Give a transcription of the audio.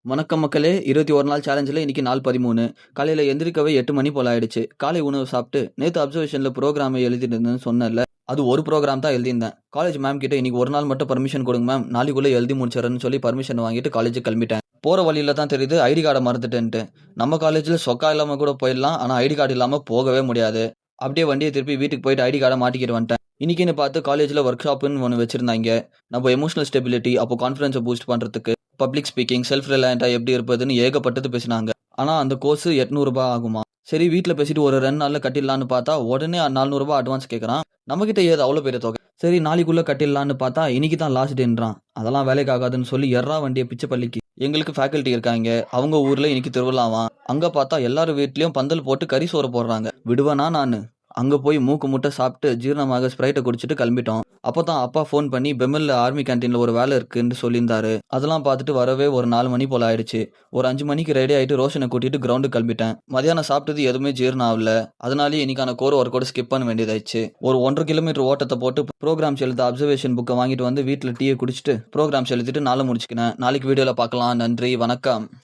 வணக்கம் மக்களே! 21 நாள் சேலஞ்சில இன்னைக்கு நாள் 13. காலையில எந்திரிக்கவே 8 மணி போல ஆயிடுச்சு. காலை உணவு சாப்பிட்டு, நேத்து அப்சர்வேஷன்ல புரோகிராம எழுதிட்டு இருந்தேன்னு சொன்னேன்ல. அது ஒரு புரோகிராம் தான் எழுதியிருந்தேன். காலேஜ் மேம் கிட்ட இன்னைக்கு ஒரு நாள் மட்டும் பர்மிஷன் குடுங்க மேம். நாளைக்குள்ள எழுதி முடிச்சிடுறேன்னு சொல்லி பர்மிஷன் வாங்கிட்டு காலேஜுக்கு கிளம்பிட்டேன். போற வழியில தான் தெரியுது ஐடி கார்ட மறந்துட்டேன்ட்டு. நம்ம காலேஜ்ல சொக்கா இல்லாம கூட போயிடலாம். ஆனா ஐடி கார்டு இல்லாம போகவே முடியாது. அப்படியே வண்டிய திருப்பி வீட்டுக்கு போயிட்டு ஐடி கார்ட மாட்டிக்கிட்டு வந்துட்டேன். இன்னைக்குன்னு பார்த்து காலேஜ்ல ஒர்க் ஷாப்ன்னு ஒண்ணு வச்சிருந்தாய்ங்க. நம்ம எமோஷனல் ஸ்டெபிலிட்டி, அப்போ கான்ஃபிடன்ஸ பூஸ்ட் பண்றதுக்கு, பப்ளிக் ஸ்பீக்கிங், செல்ஃப் ரிலையன்ட்டா எப்படி இருப்பதுன்னு ஏகப்பட்டது பேசினாங்க. ஆனா அந்த கோர்ஸ் ரூ. 800 ஆகுமா? சரி வீட்ல பேசிட்டு ஒரு 2 நாள்ல கட்டிடலான்னு பார்த்தா, உடனே ரூ. 400 அட்வான்ஸ் கேட்கறான். நம்மகிட்ட ஏது அவ்வளோ பெரிய தொகை? சரி நாளைக்குள்ள கட்டிடலான்னு பார்த்தா, இன்னைக்கு தான் லாஸ்ட் டேன்றான். அதெல்லாம் வேலைக்கு ஆகாதுன்னு சொல்லி எட்றா வண்டிய பிச்ச பள்ளிக்கு. எங்களுக்கு ஃபேக்கல்டி இருக்காங்க. அவங்க ஊர்ல இன்னைக்கு திருவிழாவாம். அங்க பார்த்தா எல்லார் வீட்லயும் பந்தல் போட்டு கறி சோறு போடுறாங்க. விடுவேனா நானு? அங்க போய் மூக்கு முட்ட சாப்பிட்டு ஜீரணமாக ஸ்ப்ரைட்ட குடிச்சிட்டு கிளம்பிட்டோம். அப்பதான் அப்பா ஃபோன் பண்ணி பெமில்ல ஆர்மி கேண்டீன்ல ஒரு வேலை இருக்குன்னு சொல்லியிருந்தாரு. அதெல்லாம் பார்த்துட்டு வரவே ஒரு 4 மணி போல ஆயிடுச்சு. ஒரு 5 மணிக்கு ரெடி ஆயிட்டு ரோஷனை கூட்டிட்டு கிரவுண்டுக்கு கிளம்பிட்டேன். மதியானம் சாப்பிட்டது எதுவுமே ஜீரணம் ஆகல. அதனாலேயே இன்னைக்கான கோர் ஒர்க்கோட ஸ்கிப் பண்ண வேண்டியதாயிடுச்சு. ஒரு 1.5 கிலோமீட்டர் ஓட்டத்தை போட்டு ப்ரோக்ராம்ஸ் எழுத அப்சர்வேஷன் புக்கை வாங்கிட்டு வந்து வீட்டில் டீயை குடிச்சிட்டு ப்ரோக்ராம்ஸ் எழுதிட்டு நாளை முடிச்சுக்கினேன். நாளைக்கு வீடியோல பார்க்கலாம். நன்றி, வணக்கம்.